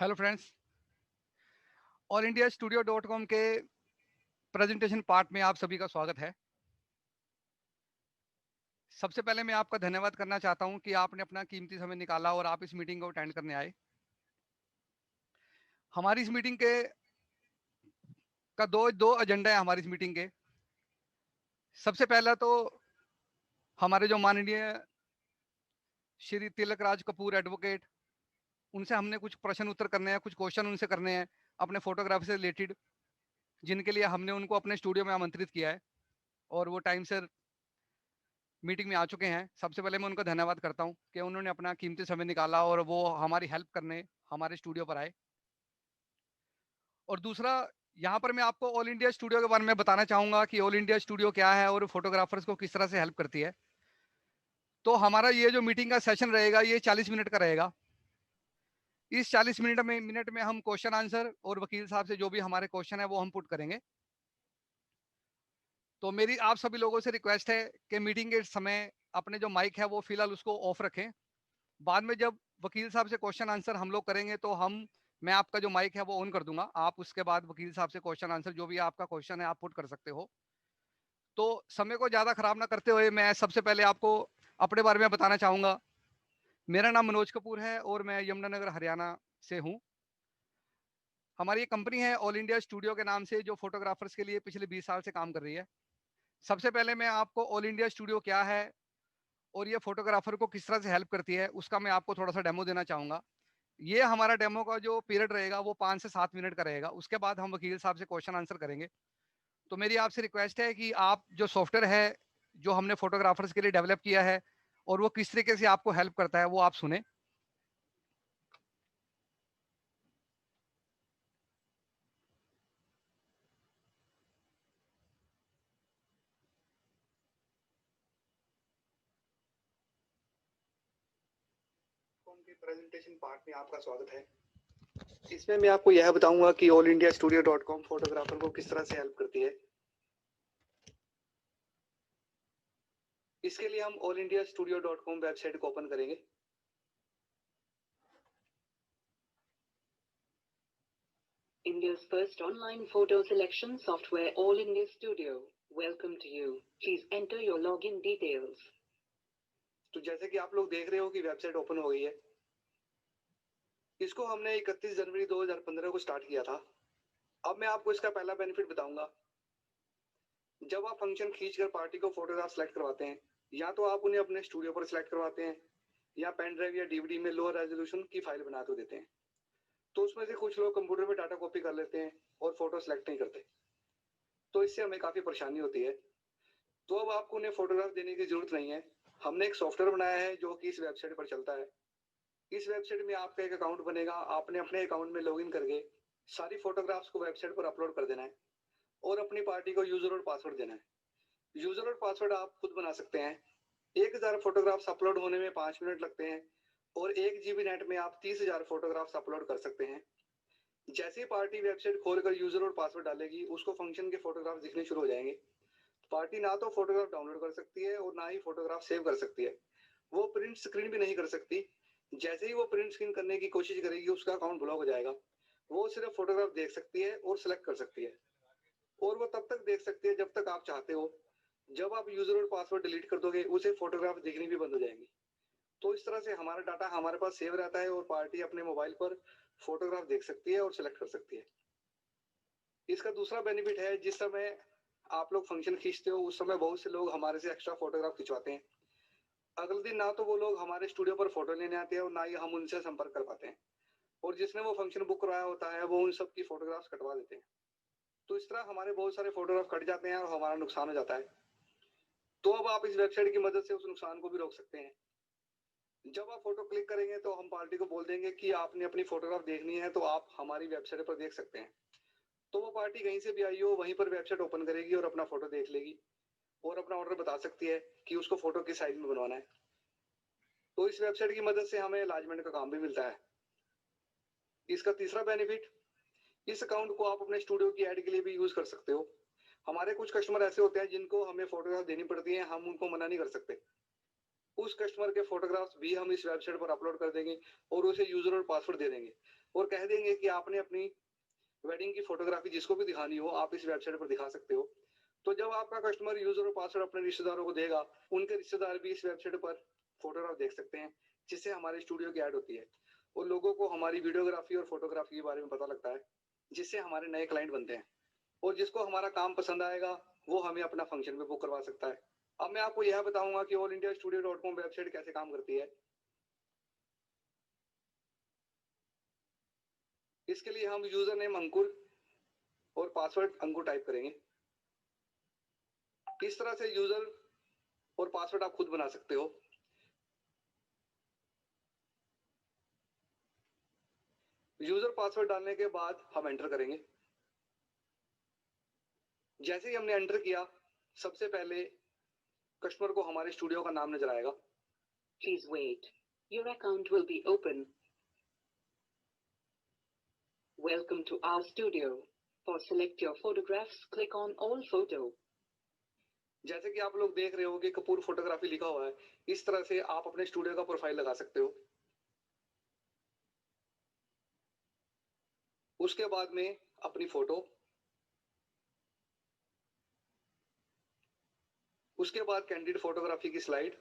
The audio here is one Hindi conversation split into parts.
Hello friends, all India studio dot com के प्रेजेंटेशन पार्ट में आप सभी का स्वागत है। सबसे पहले मैं आपका धन्यवाद करना चाहता हूं कि आपने अपना कीमती समय निकाला और आप इस मीटिंग को अटेंड करने आए। हमारी इस मीटिंग के का दो दो एजेंडा है हमारी इस मीटिंग के। सबसे पहला तो हमारे जो माननीय श्री तिलक राज कपूर एडवोकेट, उनसे हमने कुछ प्रश्न उत्तर करने हैं, कुछ क्वेश्चन उनसे करने हैं अपने फोटोग्राफी से रिलेटेड, जिनके लिए हमने उनको अपने स्टूडियो में आमंत्रित किया है और वो टाइम से मीटिंग में आ चुके हैं। सबसे पहले मैं उनका धन्यवाद करता हूं कि उन्होंने अपना कीमती समय निकाला और वो हमारी हेल्प करने हमारे स्टूडियो पर आए। और दूसरा, यहाँ पर मैं आपको ऑल इंडिया स्टूडियो के बारे में बताना चाहूंगा कि ऑल इंडिया स्टूडियो क्या है और फोटोग्राफर्स को किस तरह से हेल्प करती है। तो हमारा ये जो मीटिंग का सेशन रहेगा ये 40 मिनट का रहेगा। इस 40 मिनट में हम क्वेश्चन आंसर और वकील साहब से जो भी हमारे क्वेश्चन है वो हम पुट करेंगे। तो मेरी आप सभी लोगों से रिक्वेस्ट है कि मीटिंग के समय अपने जो माइक है वो फिलहाल उसको ऑफ रखें। बाद में जब वकील साहब से क्वेश्चन आंसर हम लोग करेंगे तो मैं आपका जो माइक है वो ऑन कर दूंगा। आप उसके बाद वकील साहब से क्वेश्चन आंसर जो भी आपका क्वेश्चन है आप पुट कर सकते हो। तो समय को ज़्यादा खराब ना करते हुए मैं सबसे पहले आपको अपने बारे में बताना चाहूँगा। मेरा नाम मनोज कपूर है और मैं यमुनानगर हरियाणा से हूँ। हमारी एक कंपनी है ऑल इंडिया स्टूडियो के नाम से, जो फोटोग्राफर्स के लिए पिछले 20 साल से काम कर रही है। सबसे पहले मैं आपको ऑल इंडिया स्टूडियो क्या है और ये फोटोग्राफर को किस तरह से हेल्प करती है उसका मैं आपको थोड़ा सा डेमो देना चाहूँगा। ये हमारा डेमो का जो पीरियड रहेगा वो 5 से 7 मिनट का रहेगा। उसके बाद हम वकील साहब से क्वेश्चन आंसर करेंगे। तो मेरी आपसे रिक्वेस्ट है कि आप जो सॉफ्टवेयर है जो हमने फोटोग्राफर्स के लिए डेवलप किया है और वो किस तरीके से आपको हेल्प करता है वो आप सुने। उनके प्रेजेंटेशन पार्ट में आपका स्वागत है। इसमें मैं आपको यह बताऊंगा कि all India studio dot com photographer को किस तरह से हेल्प करती है। इसके लिए हम all India studio dot com website को ओपन करेंगे। India's first online photo selection software, All India Studio. Welcome to you. Please enter your login details. तो जैसे कि आप लोग देख रहे हो कि वेबसाइट ओपन हो गई है। इसको हमने 31 जनवरी 2015 को स्टार्ट किया था। अब मैं आपको इसका पहला बेनिफिट बताऊंगा। जब आप फंक्शन खींचकर पार्टी को फोटोग्राफ सेलेक्ट करवाते हैं, या तो आप उन्हें अपने स्टूडियो पर सिलेक्ट करवाते हैं या पेन ड्राइव या डीवीडी में लोअर रेजोल्यूशन की फाइल बना कर देते हैं। तो उसमें से कुछ लोग कंप्यूटर में डाटा कॉपी कर लेते हैं और फोटो सेलेक्ट नहीं करते, तो इससे हमें काफी परेशानी होती है। तो अब आपको उन्हें फोटोग्राफ देने की जरूरत नहीं है। हमने एक सॉफ्टवेयर बनाया है जो कि इस वेबसाइट पर चलता है। इस वेबसाइट में आपका एक अकाउंट बनेगा। आपने अपने अकाउंट में लॉगिन करके सारी फोटोग्राफ्स को वेबसाइट पर अपलोड कर देना है और अपनी पार्टी को यूजर और पासवर्ड देना है। यूजर और पासवर्ड आप खुद बना सकते हैं। 1000 फोटोग्राफ्स अपलोड होने में 5 मिनट लगते हैं और 1 GB नेट में आप 30,000 फोटोग्राफ्स अपलोड कर सकते हैं। जैसे ही पार्टी वेबसाइट खोलकर यूजर और पासवर्ड डालेगी, उसको फंक्शन के फोटोग्राफ दिखने शुरू हो जाएंगे। पार्टी ना तो फोटोग्राफ डाउनलोड कर सकती है और ना ही फोटोग्राफ सेव कर सकती है। वो प्रिंट स्क्रीन भी नहीं कर सकती। जैसे ही वो प्रिंट स्क्रीन करने की कोशिश करेगी, उसका अकाउंट ब्लॉक हो जाएगा। वो सिर्फ फोटोग्राफ देख सकती है और सिलेक्ट कर सकती है, और वो तब तक देख सकती है जब तक आप चाहते हो। जब आप यूजर और पासवर्ड डिलीट कर दोगे, उसे फोटोग्राफ दिखनी भी बंद हो जाएंगी। तो इस तरह से हमारा डाटा हमारे पास सेव रहता है और पार्टी अपने मोबाइल पर फोटोग्राफ देख सकती है और सिलेक्ट कर सकती है। इसका दूसरा बेनिफिट है, जिस समय आप लोग फंक्शन खींचते हो उस समय बहुत से लोग हमारे से एक्स्ट्रा फोटोग्राफ खिंचवाते हैं। अगले दिन ना तो वो लोग हमारे स्टूडियो पर फोटो लेने आते हैं और ना ही हम उनसे संपर्क कर पाते हैं, और जिसने वो फंक्शन बुक करवाया होता है वो उन सब की फोटोग्राफ्स कटवा देते हैं। तो इस तरह हमारे बहुत सारे फोटोग्राफ कट जाते हैं और हमारा नुकसान हो जाता है। तो अब आप इस वेबसाइट की मदद से उस नुकसान को भी रोक सकते हैं। जब आप फोटो क्लिक करेंगे तो हम पार्टी को बोल देंगे कि आपने अपनी फोटोग्राफ देखनी है तो आप हमारी वेबसाइट पर देख सकते हैं। तो वो पार्टी कहीं से भी आई हो, वहीं पर वेबसाइट ओपन करेगी और अपना फोटो देख लेगी और अपना ऑर्डर बता सकती है कि उसको फोटो किस साइज में बनवाना है। तो इस वेबसाइट की मदद से हमें लाजमेंट का काम भी मिलता है। इसका तीसरा बेनिफिट, इस अकाउंट को आप अपने स्टूडियो की ऐड के लिए भी यूज कर सकते हो। हमारे कुछ कस्टमर ऐसे होते हैं जिनको हमें फोटोग्राफ देनी पड़ती है, हम उनको मना नहीं कर सकते। उस कस्टमर के फोटोग्राफ्स भी हम इस वेबसाइट पर अपलोड कर देंगे और उसे यूजर और पासवर्ड दे देंगे। और कह देंगे कि आपने अपनी वेडिंग की फोटोग्राफी जिसको भी दिखानी हो आप इस वेबसाइट पर दिखा सकते हो। तो जब आपका कस्टमर यूजर और पासवर्ड अपने रिश्तेदारों को देगा, उनके रिश्तेदार भी इस वेबसाइट पर फोटोग्राफ देख सकते हैं, जिससे हमारे स्टूडियो की ऐड होती है और लोगों को हमारी वीडियोग्राफी और फोटोग्राफी के बारे में पता लगता है, जिससे हमारे नए क्लाइंट बनते हैं और जिसको हमारा काम पसंद आएगा वो हमें अपना फंक्शन में बुक करवा सकता है। अब मैं आपको यह बताऊंगा कि allindiastudio.com वेबसाइट कैसे काम करती है। इसके लिए हम यूजर नेम अंकुर और पासवर्ड अंकुर टाइप करेंगे। इस तरह से यूजर और पासवर्ड आप खुद बना सकते हो। यूजर पासवर्ड डालने के बाद हम एंटर करेंगे। जैसे ही हमने एंटर किया, सबसे पहले कस्टमर को हमारे स्टूडियो का नाम नजर आएगा। Please wait. Your account will be open. Welcome to our studio. For select your photographs, click on all photo. जैसे कि आप लोग देख रहे हो कि कपूर फोटोग्राफी लिखा हुआ है, इस तरह से आप अपने स्टूडियो का प्रोफाइल लगा सकते हो। उसके बाद में अपनी फोटो, उसके बाद कैंडिड फोटोग्राफी की स्लाइड,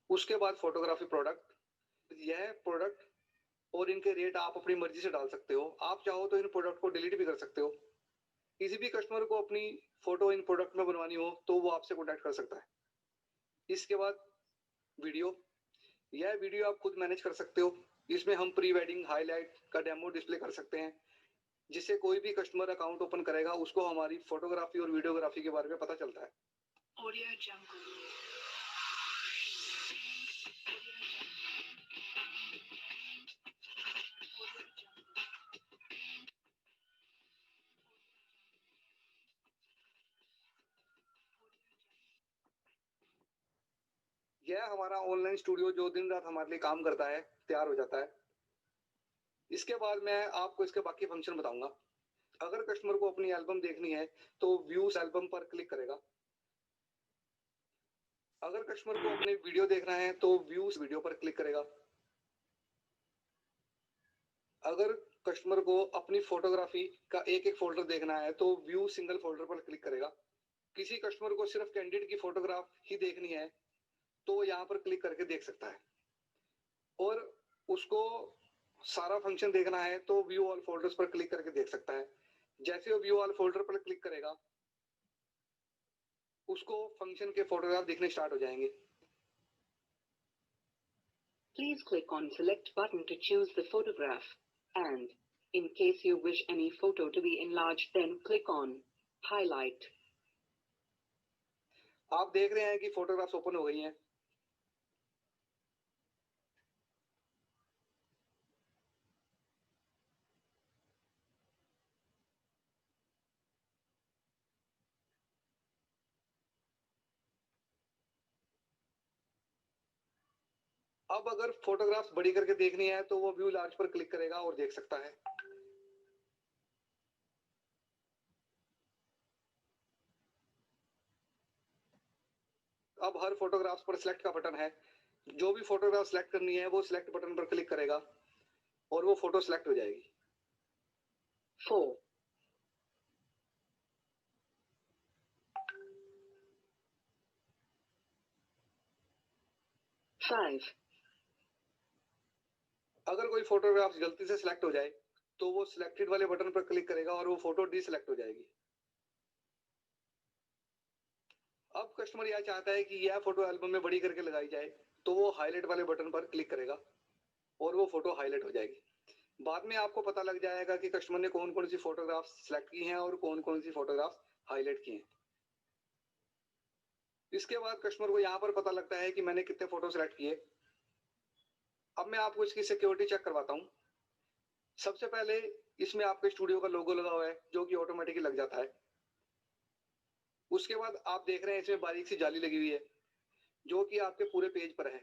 उसके बाद फोटोग्राफी प्रोडक्ट। यह प्रोडक्ट और इनके रेट आप अपनी मर्जी से डाल सकते हो। आप चाहो तो इन प्रोडक्ट को डिलीट भी कर सकते हो। किसी भी कस्टमर को अपनी फोटो इन प्रोडक्ट में बनवानी हो तो वो आपसे कॉन्टैक्ट कर सकता है। इसके बाद वीडियो, यह वीडियो आप खुद मैनेज कर सकते हो। इसमें हम प्री वेडिंग हाईलाइट का डेमो डिस्प्ले कर सकते हैं, जिससे कोई भी कस्टमर अकाउंट ओपन करेगा उसको हमारी फोटोग्राफी और वीडियोग्राफी के बारे में पता चलता है। Audio Jungle. यह हमारा ऑनलाइन स्टूडियो जो दिन रात हमारे लिए काम करता है तैयार हो जाता है। इसके बाद मैं आपको इसके बाकी फंक्शन बताऊंगा। अगर कस्टमर को अपनी एल्बम देखनी है तो व्यूज एल्बम पर क्लिक करेगा। अगर कस्टमर को अपने वीडियो देखना है तो व्यूज वीडियो पर क्लिक करेगा। अगर कस्टमर को अपनी फोटोग्राफी का एक एक फोल्डर देखना है तो व्यू सिंगल फोल्डर पर क्लिक करेगा। किसी कस्टमर को सिर्फ कैंडिडेट की फोटोग्राफ ही देखनी है तो यहाँ पर क्लिक करके देख सकता है, और उसको सारा फंक्शन देखना है तो व्यू ऑल फोल्डर्स पर क्लिक करके देख सकता है। जैसे वो व्यू ऑल फोल्डर पर क्लिक करेगा उसको फंक्शन के फोटोग्राफ दिखने स्टार्ट हो जाएंगे। Please click on select button to choose the photograph, and in case you wish any photo to be enlarged, then click on highlight. आप देख रहे हैं कि फोटोग्राफ्स ओपन हो गई हैं। अब अगर फोटोग्राफ्स बड़ी करके देखनी है तो वो व्यू लार्ज पर क्लिक करेगा और देख सकता है। अब हर फोटोग्राफ्स पर सिलेक्ट का बटन है। जो भी फोटोग्राफ सिलेक्ट करनी है वो सिलेक्ट बटन पर क्लिक करेगा और वो फोटो सिलेक्ट हो जाएगी। 4, 5, अगर कोई फोटोग्राफ गलती से सिलेक्ट हो जाए तो वो सिलेक्टेड वाले बटन पर क्लिक करेगा और वो फोटो डिसलेक्ट हो जाएगी। अब कस्टमर यह चाहता है कि यह फोटो एल्बम में बड़ी करके लगाई जाए तो वो हाईलाइट वाले बटन पर क्लिक करेगा और वो फोटो हाईलाइट हो जाएगी। बाद में आपको पता लग जाएगा कि कस्टमर ने कौन कौन सी फोटोग्राफ सिलेक्ट की हैं और कौन कौन सी फोटोग्राफ हाईलाइट की हैं। इसके बाद कस्टमर को यहाँ पर पता लगता है कि मैंने कितने फोटो सिलेक्ट किए। अब मैं आपको इसकी सिक्योरिटी चेक करवाता हूँ। सबसे पहले इसमें आपके स्टूडियो का लोगो लगा हुआ है जो कि ऑटोमेटिकली लग जाता है। उसके बाद आप देख रहे हैं इसमें बारीक सी जाली लगी हुई है जो कि आपके पूरे पेज पर है।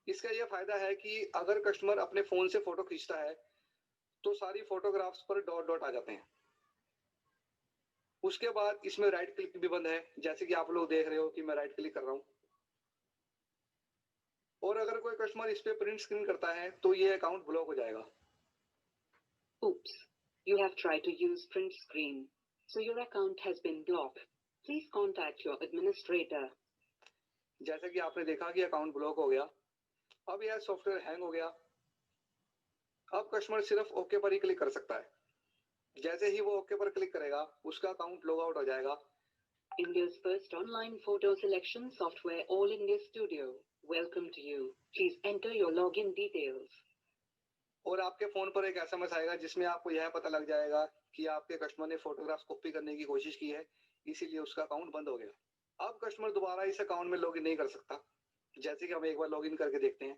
इसका यह फायदा है कि अगर कस्टमर अपने फोन से फोटो खींचता है तो सारी फोटोग्राफ्स पर डॉट डॉट आ जाते हैं। उसके बाद इसमें राइट क्लिक भी बंद है, जैसे कि आप लोग देख रहे हो कि मैं राइट क्लिक कर रहा हूं। और अगर कोई कस्टमर इस पे प्रिंट स्क्रीन करता है तो ये अकाउंट ब्लॉक हो जाएगा। Oops. You have tried to use print screen, so your account has been blocked. Please contact your administrator. जैसे कि आपने देखा कि अकाउंट ब्लॉक हो गया। अब यह सॉफ्टवेयर हैंग हो गया। अब कस्टमर सिर्फ ओके पर ही क्लिक कर सकता है। जैसे ही वो ओके पर क्लिक करेगा, उसका अकाउंट लॉग आउट हो जाएगा। India's first online photo selection software, All India Studio. Welcome to you. Please enter your login details. और आपके फोन पर एक एसएमएस आएगा जिसमें आपको यह पता लग जाएगा कि आपके कस्टमर ने फोटोग्राफ्स कॉपी करने की कोशिश की है, इसीलिए उसका अकाउंट बंद हो गया। अब कस्टमर दोबारा इस अकाउंट में लॉगिन नहीं कर सकता। जैसे कि हम एक बार लॉगिन करके देखते हैं।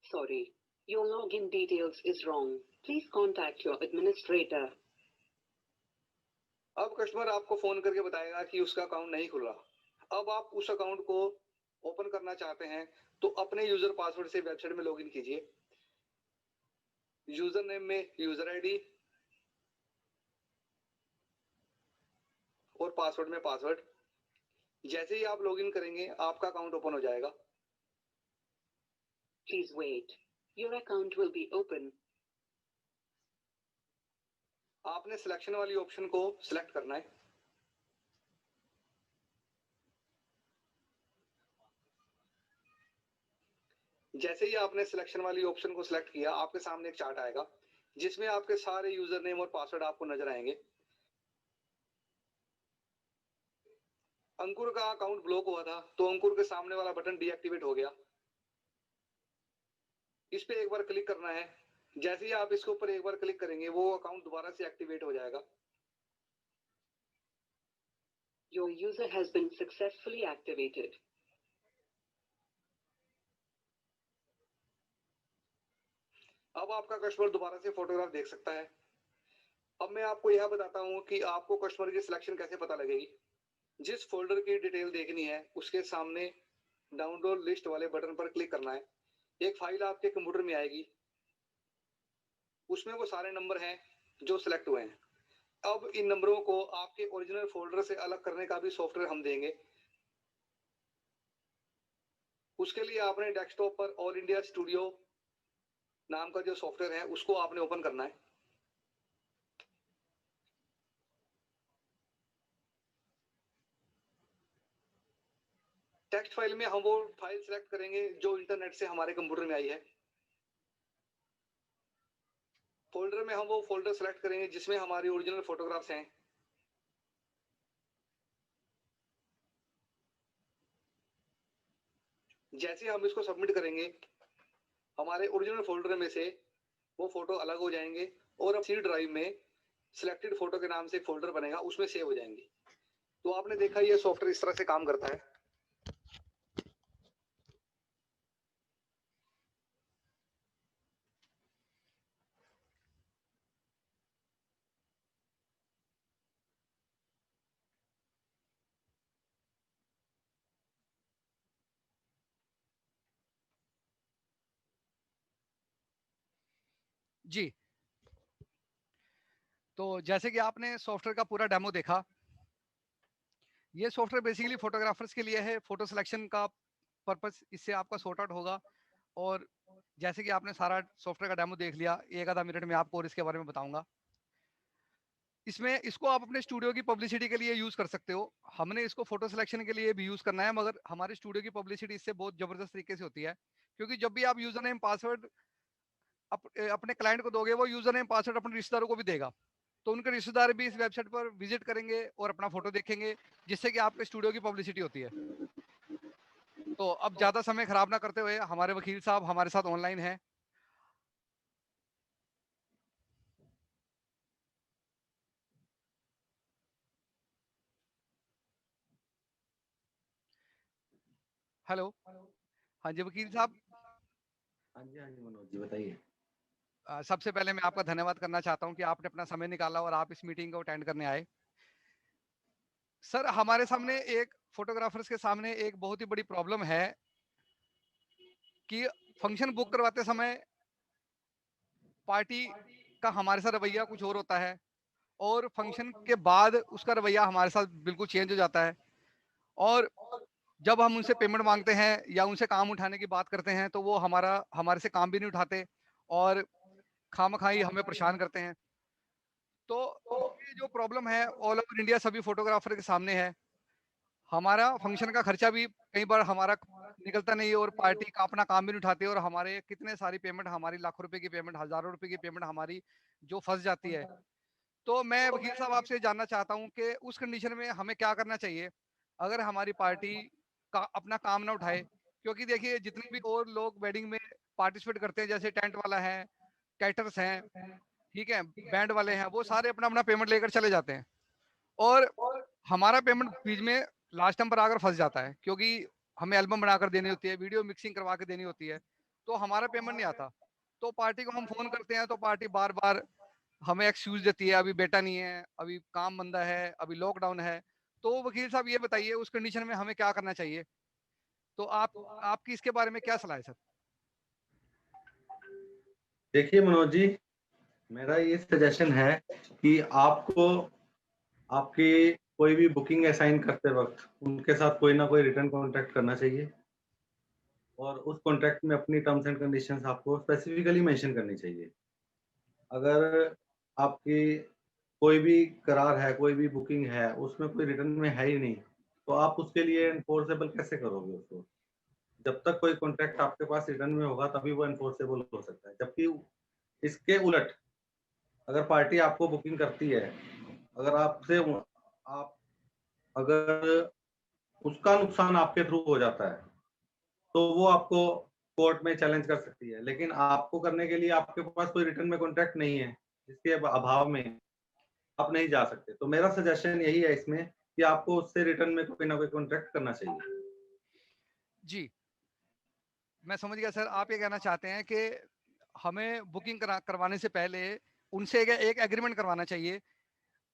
Sorry, your login details is wrong. Please contact your administrator. अब कस्टमर आपको फोन करके बताएगा कि उसका अकाउंट नहीं खुल रहा। अब आप उस अकाउंट को ओपन करना चाहते हैं तो अपने यूजर पासवर्ड से वेबसाइट में लॉगिन कीजिए। यूजर नेम में यूजर आईडी और पासवर्ड में पासवर्ड। जैसे ही आप लॉगिन करेंगे, आपका अकाउंट ओपन हो जाएगा। Please wait. Your account will be open. आपने सिलेक्शन वाली ऑप्शन को सिलेक्ट करना है। जैसे ही आपने सिलेक्शन वाली ऑप्शन को सिलेक्ट किया, आपके सामने एक चार्ट आएगा जिसमें आपके सारे यूजर नेम और पासवर्ड आपको नजर आएंगे। अंकुर का अकाउंट ब्लॉक हुआ था तो अंकुर के सामने वाला बटन डीएक्टिवेट हो गया। इस पे एक बार क्लिक करना है। जैसे ही आप इसके ऊपर एक बार क्लिक करेंगे, वो अकाउंट दोबारा से एक्टिवेट हो जाएगा। Your user has been successfully activated. अब आपका कस्टमर दोबारा से फोटोग्राफ देख सकता है। अब मैं आपको यह बताता हूं कि आपको कस्टमर की सिलेक्शन कैसे पता लगेगी। जिस फोल्डर की डिटेल देखनी है, उसके सामने डाउनलोड लिस्ट वाले बटन पर क्लिक करना है। एक फाइल आपके कंप्यूटर में आएगी, उसमें वो सारे नंबर हैं जो सिलेक्ट हुए हैं। अब इन नंबरों को आपके ओरिजिनल फोल्डर से अलग करने का भी सॉफ्टवेयर हम देंगे। उसके लिए आपने डेस्कटॉप पर ऑल इंडिया स्टूडियो नाम का जो सॉफ्टवेयर है, उसको आपने ओपन करना है। टेक्स्ट फाइल में हम वो फाइल सिलेक्ट करेंगे जो इंटरनेट से हमारे कंप्यूटर में आई है। फोल्डर में हम वो फोल्डर सिलेक्ट करेंगे जिसमें हमारी ओरिजिनल फोटोग्राफ्स हैं। जैसे हम इसको सबमिट करेंगे, हमारे ओरिजिनल फोल्डर में से वो फोटो अलग हो जाएंगे और अब सी ड्राइव में सिलेक्टेड फोटो के नाम से एक फोल्डर बनेगा, उसमें सेव हो जाएंगे। तो आपने देखा ये सॉफ्टवेयर इस तरह से काम करता है। जी, तो जैसे कि आपने सॉफ्टवेयर का पूरा डेमो देखा, ये सॉफ्टवेयर बेसिकली फोटोग्राफर्स के लिए है। फोटो सिलेक्शन का पर्पस इससे आपका सॉर्ट आउट होगा। और जैसे कि आपने सारा सॉफ्टवेयर का डेमो देख लिया, एक आधा मिनट में आपको और इसके बारे में बताऊंगा। इसमें इसको आप अपने स्टूडियो की पब्लिसिटी के लिए यूज कर सकते हो। हमने इसको फोटो सिलेक्शन के लिए भी यूज करना है, मगर हमारे स्टूडियो की पब्लिसिटी इससे बहुत जबरदस्त तरीके से होती है। क्योंकि जब भी आप यूजर नेम पासवर्ड अपने क्लाइंट को दोगे, वो यूजर नेम पासवर्ड अपने रिश्तेदारों को भी देगा। तो उनके रिश्तेदार भी इस वेबसाइट पर विजिट करेंगे और अपना फोटो देखेंगे, जिससे कि आपके स्टूडियो की पब्लिसिटी होती है। तो अब ज्यादा समय खराब ना करते हुए, हमारे वकील साहब हमारे साथ ऑनलाइन हैं। हेलो। हाँ जी वकील साहब। हाँ जी मनोज जी बताइए। सबसे पहले मैं आपका धन्यवाद करना चाहता हूं कि आपने अपना समय निकाला और आप इस मीटिंग को अटेंड करने आए। सर, हमारे सामने एक फोटोग्राफर्स के सामने एक बहुत ही बड़ी प्रॉब्लम है कि फंक्शन बुक करवाते समय पार्टी का हमारे साथ रवैया कुछ और होता है और फंक्शन के बाद उसका रवैया हमारे साथ बिल्कुल चेंज हो जाता है। और जब हम उनसे पेमेंट मांगते हैं या उनसे काम उठाने की बात करते हैं तो वो हमारे से काम भी नहीं उठाते और खामखाई हमें परेशान करते हैं। तो ये जो प्रॉब्लम है ऑल ओवर इंडिया सभी फोटोग्राफर के सामने है। हमारा फंक्शन का खर्चा भी कई बार हमारा निकलता नहीं है और पार्टी का अपना काम भी नहीं उठाते और हमारे कितने सारी पेमेंट, हमारी लाखों रुपए की पेमेंट, हजारों रुपए की पेमेंट हमारी जो फंस जाती है। तो मैं वकील साहब आपसे जानना चाहता हूँ कि उस कंडीशन में हमें क्या करना चाहिए अगर हमारी पार्टी का अपना काम ना उठाए। क्योंकि देखिए जितने भी और लोग वेडिंग में पार्टिसिपेट करते हैं जैसे टेंट वाला है, कैटर्स हैं, ठीक है, बैंड वाले हैं, वो सारे अपना अपना पेमेंट लेकर चले जाते हैं और हमारा पेमेंट बीच में लास्ट टाइम पर आकर फंस जाता है क्योंकि हमें एल्बम बनाकर देनी होती है, वीडियो मिक्सिंग करवा के देनी होती है, तो हमारा पेमेंट नहीं आता। तो पार्टी को हम फोन करते हैं तो पार्टी बार बार हमें एक्सक्यूज देती है, अभी बेटा नहीं है, अभी काम बंदा है, अभी लॉकडाउन है। तो वकील साहब ये बताइए उस कंडीशन में हमें क्या करना चाहिए। तो आपकी इसके बारे में क्या सलाह है सर। देखिए मनोज जी, मेरा ये सजेशन है कि आपको आपकी कोई भी बुकिंग असाइन करते वक्त उनके साथ कोई ना कोई रिटर्न कॉन्ट्रैक्ट करना चाहिए और उस कॉन्ट्रैक्ट में अपनी टर्म्स एंड कंडीशंस आपको स्पेसिफिकली मेंशन करनी चाहिए। अगर आपकी कोई भी करार है, कोई भी बुकिंग है, उसमें कोई रिटर्न में है ही नहीं, तो आप उसके लिए एनफोर्सेबल कैसे करोगे उसको? जब तक कोई कॉन्ट्रैक्ट आपके पास रिटर्न में होगा तभी वो एनफोर्सेबल हो सकता है। जबकि इसके उलट अगर पार्टी आपको बुकिंग करती है, अगर आपसे आप अगर उसका नुकसान आपके थ्रू हो जाता है, तो वो आपको कोर्ट में चैलेंज कर सकती है। लेकिन आपको करने के लिए आपके पास कोई रिटर्न में कॉन्ट्रैक्ट नहीं है, जिसके अभाव में आप नहीं जा सकते। तो मेरा सजेशन यही है इसमें कि आपको उससे रिटर्न में कोई ना कोई कॉन्ट्रैक्ट करना चाहिए। जी, मैं समझ गया सर। आप ये कहना चाहते हैं कि हमें बुकिंग करवाने से पहले उनसे एक एग्रीमेंट करवाना चाहिए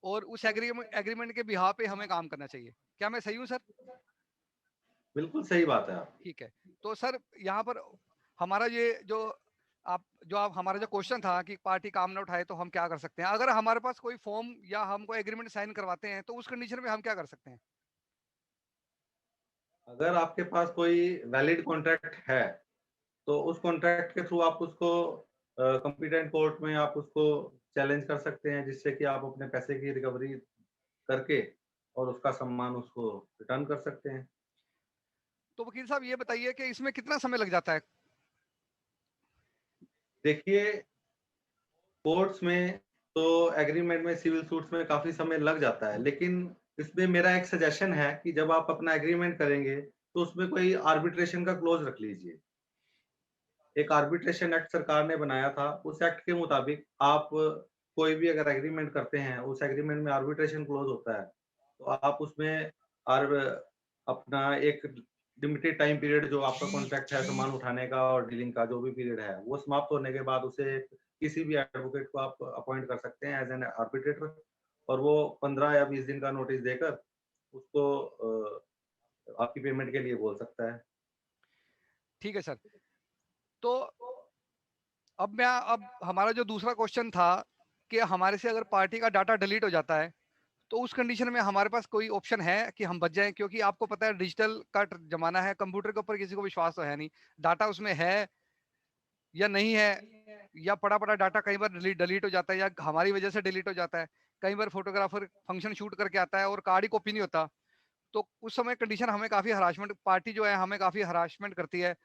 और उस एग्रीमेंट के बिहाफ पे हमें काम करना चाहिए। क्या मैं सही हूँ सर। बिल्कुल सही बात है आपकी। ठीक है। तो सर यहाँ पर हमारा ये जो आप हमारा जो क्वेश्चन था कि पार्टी काम ना उठाए तो हम क्या कर सकते हैं, अगर हमारे पास कोई फॉर्म या हमको एग्रीमेंट साइन करवाते हैं तो उस कंडीशन में हम क्या कर सकते हैं। अगर आपके पास कोई वैलिड कॉन्ट्रैक्ट है, तो उस कॉन्ट्रैक्ट के थ्रू आप उसको कॉम्पिटेंट कोर्ट में आप उसको चैलेंज कर सकते हैं, जिससे कि आप अपने पैसे की रिकवरी करके और उसका सम्मान उसको रिटर्न कर सकते हैं। तो वकील साहब ये बताइए कि इसमें कितना समय लग जाता है। देखिए, कोर्ट्स में तो एग्रीमेंट में, सिविल सूट्स में काफ़ी समय लग जाता है, लेकिन इसमें मेरा एक सजेशन है कि जब आप अपना एग्रीमेंट करेंगे, तो उसमें कोई आर्बिट्रेशन का क्लॉज़ रख लीजिए। एक आर्बिट्रेशन एक्ट सरकार ने बनाया था, उस एक्ट के मुताबिक आप कोई भी अगर एग्रीमेंट करते हैं, उस एग्रीमेंट में आर्बिट्रेशन क्लॉज़ होता है, तो आप उसमें आर्ब अपना एक लिमिटेड टाइम पीरियड जो आपका कॉन्ट्रैक्ट है सामान उठाने का और डीलिंग का जो भी पीरियड है, वो समाप्त होने के बाद उसे किसी भी एडवोकेट को आप अपॉइंट कर सकते हैं एज़ एन आर्बिट्रेटर और वो 15 या 20 दिन का नोटिस देकर उसको आपकी पेमेंट के लिए बोल सकता है। ठीक है सर। तो अब हमारा जो दूसरा क्वेश्चन था कि हमारे से अगर पार्टी का डाटा डिलीट हो जाता है तो उस कंडीशन में हमारे पास कोई ऑप्शन है कि हम बच जाएं, क्योंकि आपको पता है डिजिटल का जमाना है, कंप्यूटर के ऊपर किसी को विश्वास तो है नहीं, डाटा उसमें है या नहीं है, या पड़ा पड़ा डाटा कई बार डिलीट हो जाता है या हमारी वजह से डिलीट हो जाता है। कई बार फोटोग्राफर फंक्शन शूट करके आता है और कार्ड ही कॉपी नहीं होता। तो उस समय कंडीशन हमें काफी हरासमेंट, पार्टी जो है हमें काफी हरासमेंट करती है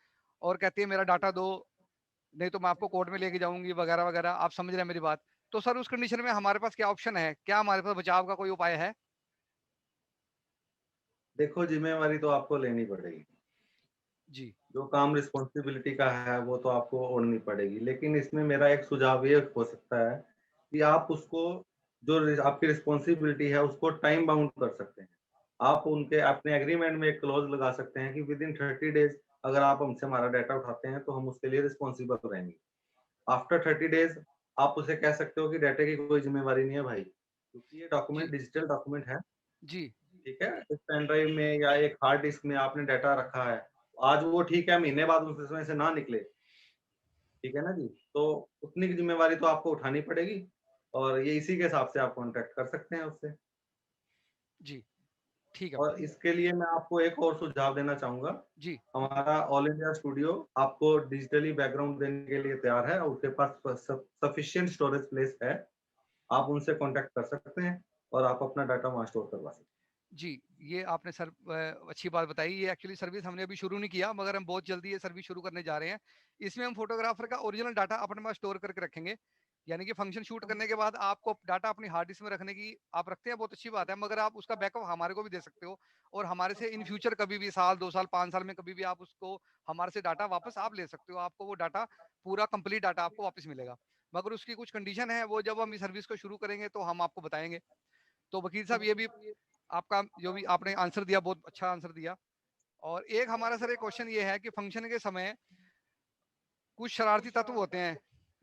और कहती है मेरा डाटा दो, नहीं तो मैं आपको कोर्ट में लेके जाऊंगी वगैरह वगैरह। आप समझ रहे हैं मेरी बात। तो सर उस कंडीशन में हमारे पास क्या ऑप्शन है, क्या हमारे पास बचाव का कोई उपाय है। देखो, ज़िम्मेवारी तो आपको लेनी पड़ेगी। जी। जो काम रिस्पॉन्सिबिलिटी का है वो तो आपको ओढ़नी पड़ेगी, लेकिन इसमें मेरा एक सुझाव ये हो सकता है कि आप उसको जो आपकी रिस्पॉन्सिबिलिटी है उसको टाइम बाउंड कर सकते हैं। आप उनके अपने एग्रीमेंट में एक क्लॉज लगा सकते हैं कि विद इन 30 डेज अगर आप हमसे हमारा डाटा उठाते हैं तो हम उसके लिए रिस्पॉन्सिबल रहेंगे। आफ्टर 30 डेज आप उसे कह सकते हो कि डाटा की कोई जिम्मेवारी नहीं है भाई, क्योंकि ये जी। डॉक्यूमेंट डिजिटल डॉक्यूमेंट है। जी। ठीक है, इस पेन ड्राइव में या एक हार्ड डिस्क में आपने डाटा रखा है, आज वो ठीक है, महीने बाद उसमें से ना निकले, ठीक है ना जी, तो उतनी की जिम्मेवारी तो आपको उठानी पड़ेगी और ये इसी के हिसाब से आप कॉन्टेक्ट कर सकते हैं उससे। जी, ठीक है और इसके लिए मैं आपको एक और सुझाव देना चाहूंगा। जी। हमारा ऑल इंडिया स्टूडियो आपको डिजिटली बैकग्राउंड देने के लिए तैयार है और उसके पास सफिशिएंट स्टोरेज प्लेस है। आप उनसे कांटेक्ट कर सकते हैं और आप अपना डाटा वहां स्टोर करवा सकते हैं। जी, ये आपने सर अच्छी बात बताई। ये एक्चुअली सर्विस हमने अभी शुरू नहीं किया, मगर हम बहुत जल्दी ये सर्विस शुरू करने जा रहे हैं। इसमें हम फोटोग्राफर का ओरिजिनल डाटा अपने पास स्टोर करके रखेंगे। यानी कि फंक्शन शूट करने के बाद आपको डाटा अपनी हार्ड डिस्क में रखने की आप रखते हैं, बहुत अच्छी बात है, मगर आप उसका बैकअप हमारे को भी दे सकते हो और हमारे से इन फ्यूचर कभी भी साल, 2 साल, 5 साल में कभी भी आप उसको हमारे से डाटा वापस आप ले सकते हो। आपको वो डाटा पूरा कंप्लीट डाटा आपको वापस मिलेगा। मगर उसकी कुछ कंडीशन है, वो जब हम इस सर्विस को शुरू करेंगे तो हम आपको बताएँगे। तो वकील साहब, ये भी आपका जो भी आपने आंसर दिया, बहुत अच्छा आंसर दिया। और एक हमारा सर एक क्वेश्चन ये है कि फंक्शन के समय कुछ शरारती तत्व होते हैं,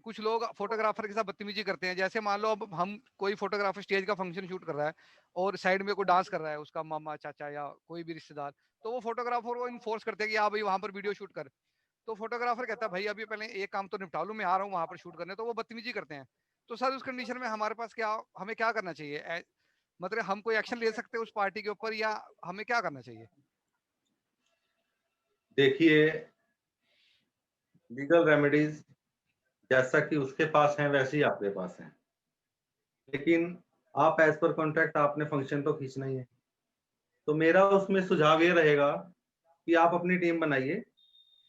कुछ लोग फोटोग्राफर के साथ बदतमीजी करते हैं। जैसे मान लो अब हम कोई फोटोग्राफर स्टेज का फंक्शन शूट कर रहा है और साइड में कोई डांस कर रहा है, उसका मामा चाचा या कोई भी रिश्तेदार, तो वो फोटोग्राफर को इन्फोर्स करते हैं कि हाँ भाई वहां पर वीडियो शूट कर। तो फोटोग्राफर कहता है भाई अभी पहले एक काम तो निपटा लूं, मैं आ रहा हूँ वहां पर शूट करने, तो वो बदतमीजी करते हैं। तो सर उस कंडीशन में हमारे पास क्या, हमें क्या करना चाहिए? मतलब हम कोई एक्शन ले सकते हैं उस पार्टी के ऊपर या हमें क्या करना चाहिए? देखिए, लीगल रेमेडीज जैसा कि उसके पास है वैसे ही आपके पास है, लेकिन आप एज पर कॉन्ट्रैक्ट आपने फंक्शन तो खींचना ही है। तो मेरा उसमें सुझाव ये रहेगा कि आप अपनी टीम बनाइए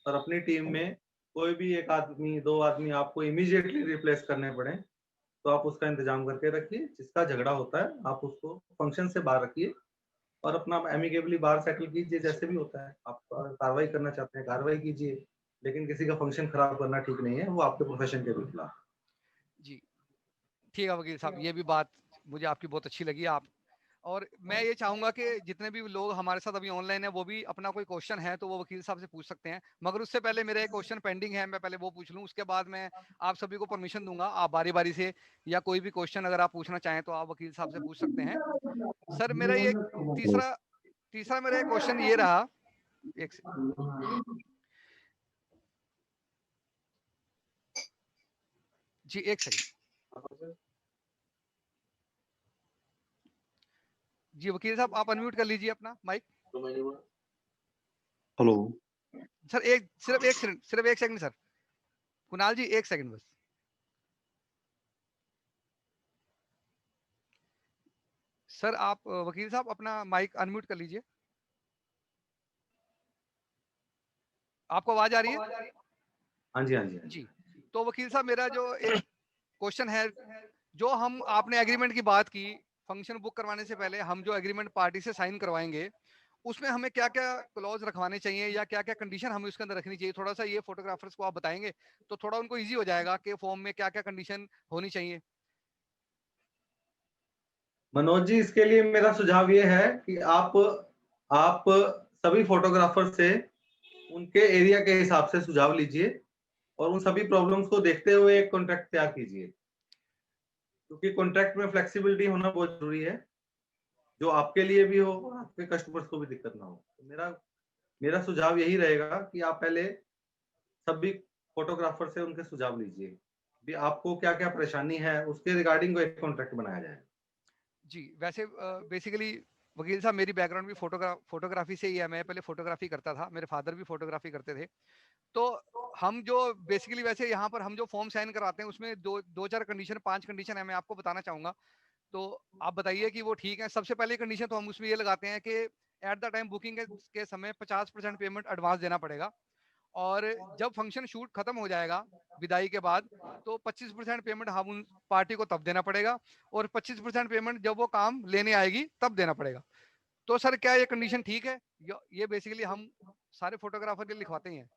और अपनी टीम में कोई भी एक आदमी, 2 आदमी आपको इमीडिएटली रिप्लेस करने पड़े, तो आप उसका इंतजाम करके रखिए। जिसका झगड़ा होता है आप उसको फंक्शन से बाहर रखिए और अपना एमिकेबली बाहर सेटल कीजिए, जैसे भी होता है। आप कार्रवाई करना चाहते हैं कार्रवाई कीजिए, लेकिन किसी का फंक्शन खराब करना ठीक नहीं है, वो आपके प्रोफेशन के भी खिलाफ। जी, ठीक है वकील साहब, ये भी बात मुझे आपकी बहुत अच्छी लगी। आप और मैं ये चाहूंगा कि जितने भी लोग हमारे साथ अभी ऑनलाइन है वो भी अपना कोई क्वेश्चन है तो वो वकील साहब से पूछ सकते हैं। मगर उससे पहले मेरा एक क्वेश्चन पेंडिंग है, मैं पहले वो पूछ लूं, उसके बाद मैं आप सभी को परमिशन दूंगा, आप बारी बारी से या कोई भी क्वेश्चन अगर आप पूछना चाहें तो आप वकील साहब से पूछ सकते हैं। सर मेरा ये तीसरा तीसरा मेरा एक क्वेश्चन ये रहा, एक जी एक सेकंड। जी वकील साहब आप अनम्यूट कर लीजिए अपना माइक। हेलो सर एक सिर्फ एक सेकंड सर, कुणाल जी एक सेकंड बस। सर आप वकील साहब अपना माइक अनम्यूट कर लीजिए। आपको आवाज आ रही है? हाँ जी, हाँ जी, हाँ जी। जी, तो वकील साहब मेरा जो एक क्वेश्चन है, जो हम आपने एग्रीमेंट की बात की, फंक्शन बुक करवाने से पहले हम जो एग्रीमेंट पार्टी से साइन करवाएंगे उसमें हमें क्या क्या क्लॉज रखवाने चाहिए या क्या क्या कंडीशन हमें उसके अंदर रखनी चाहिए, थोड़ा सा ये फोटोग्राफर्स को आप बताएंगे तो थोड़ा उनको इजी हो जाएगा कि फॉर्म में क्या क्या कंडीशन होनी चाहिए। मनोज जी, इसके लिए मेरा सुझाव ये है कि आप सभी फोटोग्राफर से उनके एरिया के हिसाब से सुझाव लीजिए और उन सभी प्रॉब्लम्स को देखते हुए एक कॉन्ट्रैक्ट तैयार कीजिए, क्योंकि कॉन्ट्रैक्ट में फ्लेक्सिबिलिटी होना बहुत जरूरी है, जो आपके लिए भी हो और आपके कस्टमर्स को भी दिक्कत ना हो। तो मेरा मेरा सुझाव यही रहेगा कि आप पहले सभी फोटोग्राफर से उनके सुझाव लीजिए, भी आपको क्या क्या परेशानी है उसके रिगार्डिंग एक कॉन्ट्रैक्ट बनाया जाए। जी वैसे बेसिकली वकील साहब मेरी बैकग्राउंड भी फोटोग्राफी से ही है, मैं पहले फोटोग्राफी करता था, मेरे फादर भी फोटोग्राफी करते थे। तो हम जो बेसिकली वैसे यहाँ पर हम जो फॉर्म साइन करवाते हैं उसमें दो चार कंडीशन, 5 कंडीशन है, मैं आपको बताना चाहूंगा। तो आप बताइए कि वो ठीक है। सबसे पहली कंडीशन तो हम उसमें ये लगाते हैं कि एट द टाइम बुकिंग के समय 50% पेमेंट एडवांस देना पड़ेगा और जब फंक्शन शूट खत्म हो जाएगा विदाई के बाद तो 25% पेमेंट हम उन पार्टी को तब देना पड़ेगा और 25% पेमेंट जब वो काम लेने आएगी तब देना पड़ेगा। तो सर क्या ये कंडीशन ठीक है? ये बेसिकली हम सारे फोटोग्राफर के लिखवाते हैं।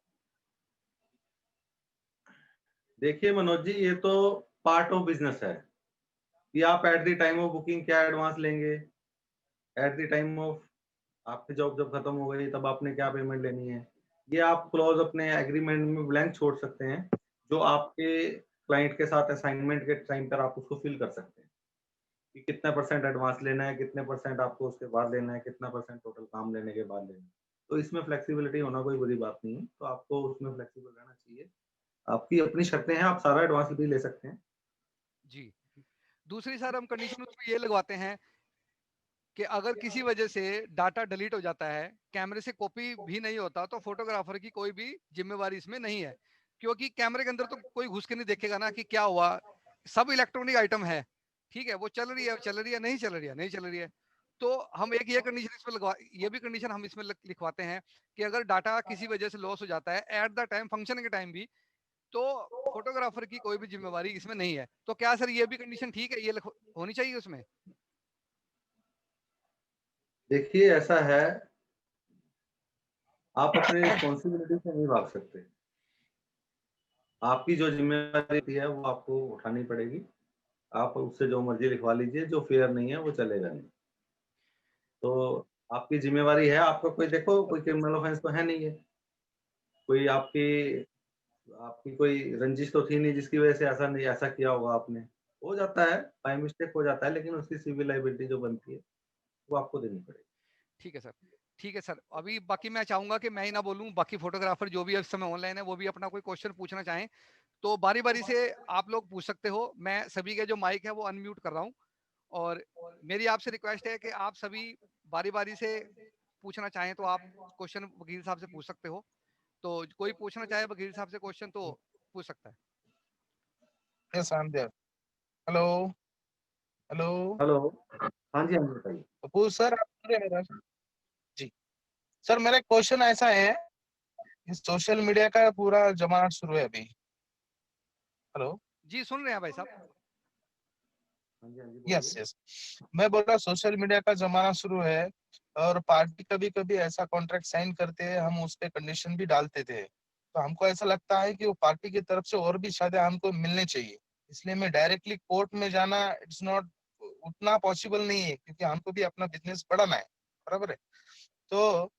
देखिए मनोज जी, ये तो पार्ट ऑफ बिजनेस है कि आप at the time of booking क्या एडवांस लेंगे, एट द टाइम ऑफ आपकी जॉब जब खत्म हो गई तब आपने क्या पेमेंट लेनी है। ये आप क्लॉज अपने एग्रीमेंट में ब्लैंक छोड़ सकते हैं, जो आपके क्लाइंट के साथ असाइनमेंट के टाइम पर आप उसको फिल कर सकते हैं। कि कितना % एडवांस लेना है, कितने % आपको उसके बाद लेना है, कितना % टोटल काम लेने के बाद लेना है। तो इसमें फ्लेक्सिबिलिटी होना कोई बुरी बात नहीं है, तो आपको उसमें फ्लेक्सिबल रहना चाहिए। आपकी अपनी शर्तें हैं, आप सारा एडवांस भी ले सकते हैं। जी। दूसरी सर हम कंडीशन उसमें ये लगवाते हैं कि अगर किसी वजह से डाटा डिलीट हो जाता है, कैमरे से कॉपी भी नहीं होता, तो फोटोग्राफर की कोई भी जिम्मेवारी इसमें नहीं है, क्योंकि कैमरे के अंदर तो कोई घुस के नहीं देखेगा ना कि क्या हुआ। सब इलेक्ट्रॉनिक आइटम है, ठीक है, वो चल रही है, चल रही है, नहीं चल रही है, नहीं चल रही है। तो हम एक ये कंडीशन इसमें लगवा, ये भी कंडीशन हम इसमें लिखवाते हैं कि अगर डाटा किसी वजह से लॉस हो जाता है एट द टाइम, फंक्शन के टाइम भी, तो फोटोग्राफर की कोई भी जिम्मेवारी इसमें नहीं है। तो क्या सर ये भी कंडीशन ठीक है, ये होनी चाहिए उसमें? देखिए ऐसा है, आप अपनी रिस्पॉन्सिबिलिटी से नहीं भाग सकते। आपकी जो जिम्मेदारी है वो आपको उठानी पड़ेगी। आप उससे जो मर्जी लिखवा लीजिए, जो फेयर नहीं है वो चलेगा नहीं। तो आपकी जिम्मेवारी है, आपका कोई देखो कोई क्रिमिनल ऑफेंस तो है नहीं है, कोई आपकी आपकी कोई रंजिश तो थी नहीं जिसकी वजह से ऐसा नहीं, ऐसा किया होगा आपने। हो जाता है, बाय मिस्टेक हो जाता है, लेकिन उसकी सिविल लायबिलिटी जो बनती है वो आपको देनी पड़ेगी। ठीक है सर, ठीक है सर। अभी बाकी मैं चाहूंगा कि मैं ही ना बोलूं, बाकी फोटोग्राफर जो भी इस समय ऑनलाइन है वो भी अपना कोई क्वेश्चन पूछना चाहें तो बारी बारी से आप लोग पूछ सकते हो। मैं सभी के जो माइक है वो अनम्यूट कर रहा हूँ, और मेरी आपसे रिक्वेस्ट है कि आप सभी बारी बारी से पूछना चाहें तो आप क्वेश्चन वकील साहब से पूछ सकते हो। तो कोई पूछना चाहे वकील साहब से क्वेश्चन तो पूछ सकता है। Yes, I'm there. Hello hello hello, हाँ जी, हाँ जी, बताइए। कपूर सर, आप सुन रहे हैं मेरा? जी सर, मेरा क्वेश्चन ऐसा है, इस सोशल मीडिया का पूरा जमाना शुरू है अभी। हेलो, जी सुन रहे हैं भाई साहब। हाँ जी, हाँ जी, यस बोलिए। यस, मैं बोल रहा सोशल मीडिया का जमाना शुरू है, और पार्टी कभी कभी ऐसा कॉन्ट्रैक्ट साइन करते हैं, हम उस पे कंडीशन भी डालते थे, तो हमको ऐसा लगता है कि वो पार्टी की तरफ से और भी शायद हमको मिलने चाहिए। इसलिए मैं डायरेक्टली कोर्ट में जाना इट्स नॉट उतना पॉसिबल नहीं है, क्योंकि हमको भी अपना बिजनेस बढ़ाना है, बराबर है। तो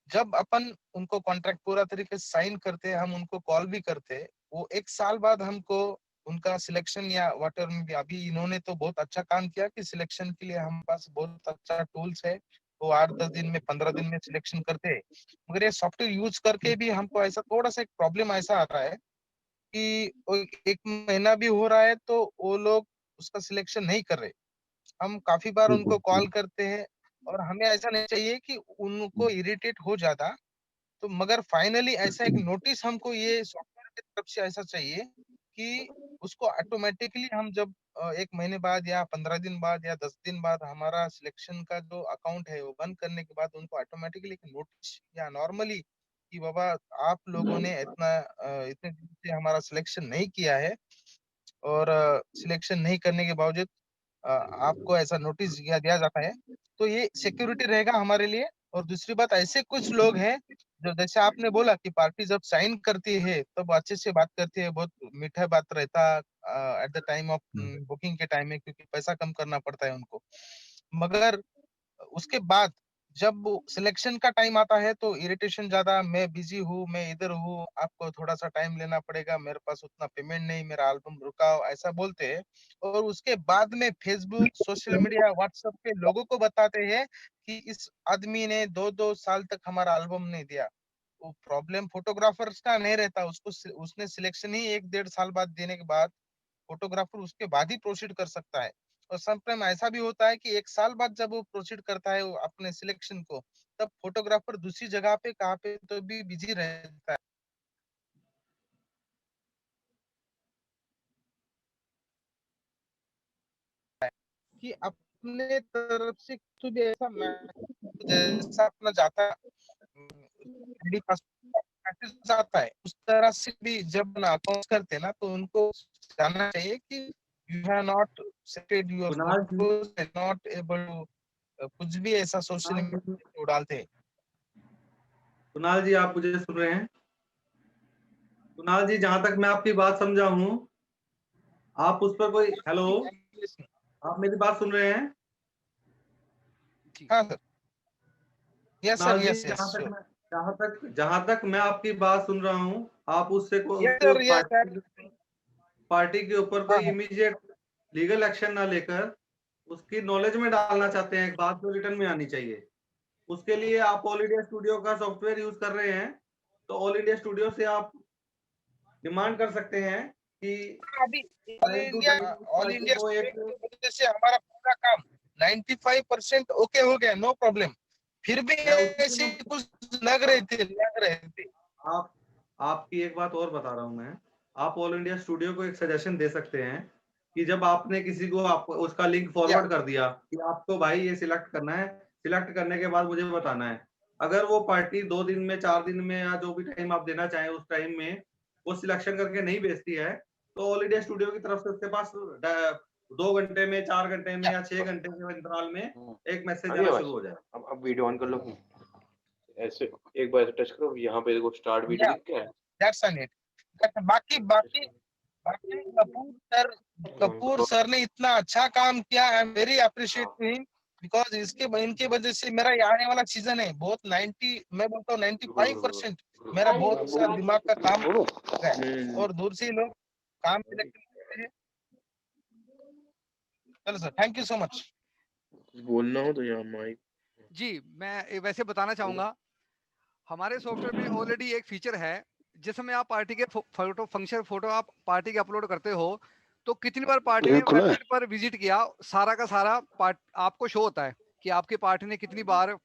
जब अपन उनको कॉन्ट्रैक्ट पूरा तरीके से साइन करते हैं, हम उनको कॉल भी करते हैं, वो 1 साल बाद हमको उनका सिलेक्शन या वाटर में भी, अभी इन्होंने तो बहुत अच्छा काम किया कि सिलेक्शन के लिए हमारे पास बहुत अच्छा टूल्स है, वो 8-10 दिन में 15 दिन में सिलेक्शन करते हैं। मगर ये सॉफ्टवेयर यूज करके भी हमको ऐसा थोड़ा सा एक प्रॉब्लम ऐसा आ रहा है कि 1 महीना भी हो रहा है तो वो लोग उसका सिलेक्शन नहीं कर रहे। हम काफी बार उनको कॉल करते हैं, और हमें ऐसा नहीं चाहिए कि उनको इरिटेट हो ज्यादा, तो मगर फाइनली ऐसा एक नोटिस हमको ये सॉफ्टवेयर की तरफ से ऐसा चाहिए कि उसको ऑटोमेटिकली हम जब 1 महीने बाद या 15 दिन बाद या 10 दिन बाद हमारा सिलेक्शन का जो अकाउंट है वो बंद करने के बाद उनको ऑटोमेटिकली एक नोटिस या नॉर्मली कि बाबा आप लोगों ने इतने दिन से हमारा सिलेक्शन नहीं किया है, और सिलेक्शन नहीं करने के बावजूद आपको ऐसा नोटिस दिया जाता है, तो ये सिक्योरिटी रहेगा हमारे लिए। और दूसरी बात, ऐसे कुछ लोग हैं जो जैसे आपने बोला कि पार्टी जब साइन करती है तब अच्छे से बात करती है, बहुत मीठा बात रहता at the time of booking के टाइम में, क्योंकि पैसा कम करना पड़ता है उनको। मगर उसके बाद जब सिलेक्शन का टाइम आता है तो इरिटेशन ज्यादा, मैं बिजी हूँ, मैं इधर हूँ, आपको थोड़ा सा टाइम लेना पड़ेगा, मेरे पास उतना पेमेंट नहीं, मेरा एल्बम रुकाओ, ऐसा बोलते हैं। और उसके बाद में फेसबुक, सोशल मीडिया, व्हाट्सएप पे लोगों को बताते हैं कि इस आदमी ने 2-2 साल तक हमारा एल्बम नहीं दिया। वो प्रॉब्लम फोटोग्राफर्स का नहीं रहता, उसने सिलेक्शन ही 1-1.5 साल बाद देने के बाद फोटोग्राफर उसके बाद ही प्रोसीड कर सकता है। और समटाइम ऐसा भी होता है कि 1 साल बाद जब वो प्रोसीड करता है वो अपने सिलेक्शन को, तब फोटोग्राफर दूसरी जगह पे कहाँ पे तो भी बिजी रहता है कि अपने तरफ से कुछ भी ऐसा जैसा अपना जाता है आईडी पासवर्ड जाता है, उस तरह से भी जब अकाउंट करते हैं ना, तो उनको जानना चाहिए कि you have not setted your Kunal ji, photos and not able to कुछ भी ऐसा सोशल मीडिया डालते हैं। कुणाल जी, आप मुझे सुन रहे हैं? कुणाल जी, जहां तक मैं आपकी बात समझा हूँ, आप उस पर कोई हेलो, आप मेरी बात सुन रहे हैं? जी हाँ सर, यस सर, कुणाल जी, यस यस श्योर, जहां तक मैं आपकी बात सुन रहा हूँ, आप उससे yes sir, yes sir, party के ऊपर हाँ कोई हाँ इमीडिएट लीगल एक्शन ना लेकर उसकी नॉलेज में डालना चाहते हैं, एक बात जो रिटर्न में आनी चाहिए, उसके लिए आप ऑल इंडिया स्टूडियो का सॉफ्टवेयर यूज कर रहे हैं, तो ऑल इंडिया स्टूडियो से आप डिमांड कर सकते हैं कि अभी all time to India time all party India को एक स्टूडेंट की वजह से हमारा पूरा काम 95% ओके हो गया, नो प्रॉब्लम। फिर भी मैं उसी ऐसे में कुछ लग रहे थे। आप आपकी एक बात और बता रहा हूं मैं, आप ऑल इंडिया स्टूडियो को एक सजेशन दे सकते हैं कि जब आपने किसी को आप उसका लिंक या फॉरवर्ड कर दिया कि आपको भाई ये सिलेक्ट करना है, सिलेक्ट करने के बाद मुझे बताना है, अगर वो पार्टी 2 दिन में 4 दिन में या जो भी टाइम आप देना चाहें उस टाइम में वो सिलेक्शन करके नहीं भेजती है, तो ऑल इंडिया स्टूडियो की तरफ से उसके पास 2 घंटे में, 4 घंटे में या 6 घंटे के अंतराल में एक मैसेज आगे आना आवाज शुरू हो जाए। अब वीडियो ऑन कर लो, ऐसे एक बार टच करो, यहाँ पे देखो स्टार्ट वीडियो या दिख गया है। That's on it. बाकी बाकी बाकी कपूर सर ने इतना अच्छा काम किया, I am very appreciate to him, because इनकी वजह से मेरा ये आने वाला सीजन है बहुत 90, मैं बोलता हूँ 95% मेरा बहुत सा दिमाग का काम कर रहा है, और दूर से ही लोग काम पे लगते हैं। चलो sir, thank you so much. बोलना हो तो यहाँ माइक। जी, मैं वैसे बताना चाहूंगा, हमारे सॉफ्टवेयर में ऑलरेडी एक फीचर है जिसमें आप पार्टी के फोटो फंक्शन फोटो आप पार्टी के अपलोड करते हो, तो कितनी बार पार्टी ने वेबसाइट पर विजिट किया सारा का सारा पार्ट आपको शो होता है कि आपकी पार्टी ने कितनी बार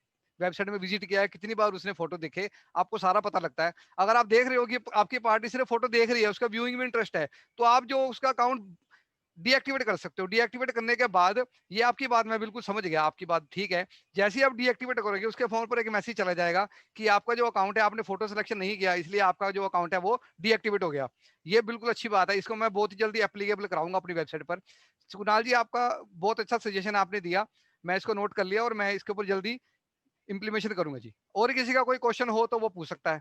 वेबसाइट में विजिट किया है, कितनी बार उसने फोटो देखे, आपको सारा पता लगता है। अगर आप देख रहे हो कि आपकी पार्टी सिर्फ फोटो देख रही है, उसका व्यूइंग में इंटरेस्ट है, तो आप जो उसका अकाउंट डीएक्टिवेट कर सकते हो। डीएक्टिवेट करने के बाद, ये आपकी बात मैं बिल्कुल समझ गया, आपकी बात ठीक है, जैसे ही आप डीएक्टिवेट करोगे उसके फोन पर एक मैसेज चला जाएगा कि आपका जो अकाउंट है, आपने फोटो सिलेक्शन नहीं किया, इसलिए आपका जो अकाउंट है वो डीएक्टिवेट हो गया। ये बिल्कुल अच्छी बात है, इसको मैं बहुत ही जल्दी एप्लीकेबल कराऊंगा अपनी वेबसाइट पर। कुणाल जी, आपका बहुत अच्छा सजेशन आपने दिया, मैं इसको नोट कर लिया और मैं इसके ऊपर जल्दी इंप्लीमेशन करूंगा जी। और किसी का कोई क्वेश्चन हो तो वो पूछ सकता है।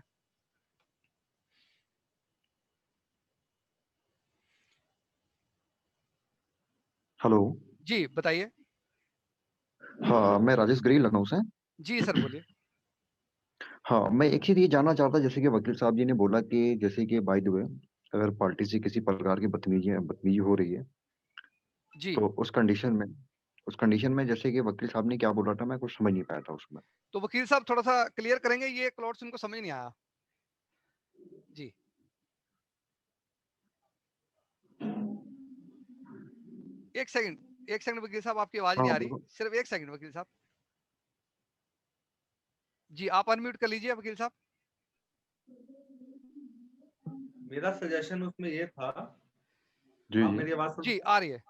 हेलो। जी बताइए। हाँ, मैं राजेश गिरी, लखनऊ से। जी सर बोलिए। हाँ, मैं एक चीज ये जानना चाहता, जैसे कि वकील साहब जी ने बोला कि जैसे कि बाय द वे अगर पार्टी से किसी प्रकार की बदतमीजी हो रही है, जी, तो उस कंडीशन में जैसे कि वकील साहब ने क्या बोला था, मैं कुछ समझ नहीं पाया था उसमें। तो वकील साहब थोड़ा सा क्लियर करेंगे, ये क्लॉट्स उनको समझ नहीं आया जी। एक सेकंड, एक सेकंड वकील साहब, आपकी आवाज नहीं हाँ आ रही, बिल्कुल। सिर्फ एक सेकंड वकील साहब। जी आप अनम्यूट कर लीजिए वकील साहब। मेरा सजेशन उसमें ये था, जी आप जी। मेरी आवाज सुन जी रहे हैं? आ रही है।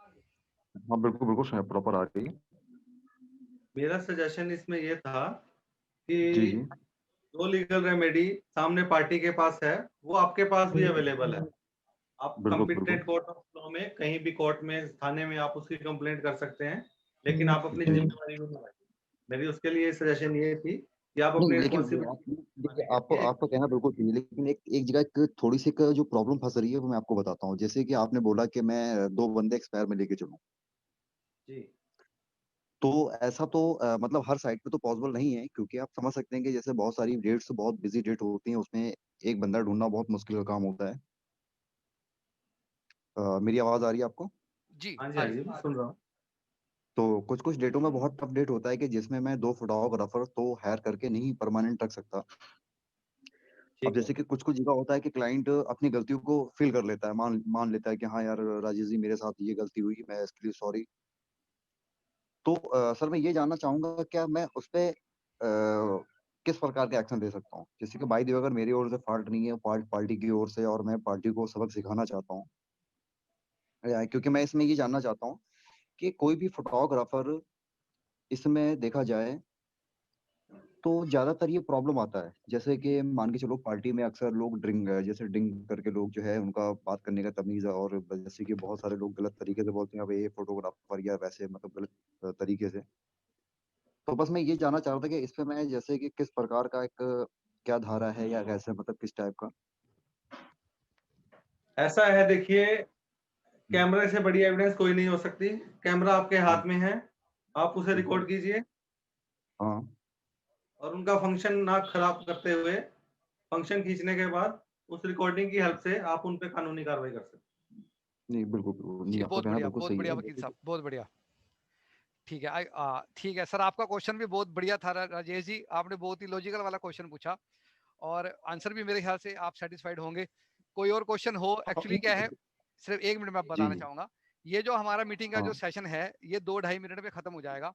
हाँ बिल्कुल बिल्कुल प्रॉपर आ रही है। मेरा सजेशन इसमें ये था जी कि जी। जो लीगल रेमेडी सामने पार्टी के पास है वो आपके पास भी अवेलेबल है। आप बिल्कुल कंप्यूटेड बिल्कुल। कोर्ट ऑफ लॉ में कहीं भी कोर्ट में थाने में आप उसकी कंप्लेंट कर सकते हैं, लेकिन आप अपनी जिम्मेदारी को निभाइए। मेरी उसके लिए सजेशन ये थी कि आप नहीं अपनी लेकिन रिस्पॉन्सिबिलिटी देखिए, निभाने आपको के लिए आपका कहना बिल्कुल सही है, लेकिन एक एक जगह एक थोड़ी सी जो प्रॉब्लम फंस रही है वो मैं आपको बताता हूँ। जैसे कि आपने बोला कि मैं 2 बंदे एक्सपायर में लेके चलूँ, जी तो ऐसा तो मतलब हर साइट पे तो पॉसिबल नहीं है, क्योंकि आप समझ सकते हैं कि जैसे बहुत सारी डेट्स बहुत बिजी डेट होती हैं, उसमें एक बंदा ढूंढना बहुत मुश्किल का काम होता है। मेरी आवाज आ रही है आपको? जी हाँ जी आ हाँ रही जी, है। मैं सुन रहा हूँ। तो कुछ कुछ डेटों में बहुत टफ डेट होता है कि जिसमें मैं 2 फोटोग्राफर तो हायर करके नहीं परमानेंट रख सकता। अब ठीक है। जैसे कि कुछ कुछ जगह होता है कि क्लाइंट अपनी गलतियों को फील कर लेता है, मान मान लेता है कि हाँ यार राजेश जी, मेरे साथ ये गलती हुई, मैं इसके लिए सॉरी। तो सर मैं ये जानना चाहूंगा, क्या मैं उस पे किस प्रकार के एक्शन दे सकता हूँ? जैसे कि बाई द वे अगर मेरी ओर से फॉल्ट नहीं है, पार्टी की ओर से, और मैं पार्टी को सबक सिखाना चाहता हूँ, क्योंकि मैं इसमें ये जानना चाहता हूँ कि कोई भी फोटोग्राफर, इसमें देखा जाए तो ज्यादातर ये प्रॉब्लम आता है, जैसे कि मान के चलो पार्टी में अक्सर लोग ड्रिंक करके लोग जो है उनका बात करने का तमीज है, और जैसे कि बहुत सारे लोग गलत तरीके से बोलते हैं अब ये फोटोग्राफर, या वैसे मतलब गलत तरीके से। तो बस मैं ये जानना चाह रहा था कि इस पे मैं जैसे कि किस प्रकार का एक क्या धारा है, या कैसे मतलब किस टाइप का। ऐसा है, देखिए, हम्म, कैमरे से बड़ी एविडेंस कोई नहीं हो सकती। कैमरा आपके हम्म, हाथ में है, आप उसे हम्म, रिकॉर्ड कीजिए हाँ। और उनका फंक्शन ना खराब करते हुए फंक्शन खींचने के बाद उस रिकॉर्डिंग की हेल्प से आप उन पे कानूनी कार्रवाई कर सकते नहीं बिल्कुल बिल्कुल नहीं, जी आपका कहना बिल्कुल बहुत सही बढ़िया है वकील जैसे साहब, कि। बहुत बढ़िया। ठीक है। ठीक है सर, आपका क्वेश्चन भी बहुत बढ़िया था राजेश जी, आपने बहुत ही लॉजिकल वाला क्वेश्चन पूछा और आंसर भी मेरे ख्याल से आप सेटिस्फाइड होंगे। कोई और क्वेश्चन हो? एक्चुअली क्या है, सिर्फ 1 मिनट में जी बताना जी चाहूंगा। ये जो हमारा मीटिंग का जो हाँ सेशन है, ये 2-2.5 मिनट में खत्म हो जाएगा।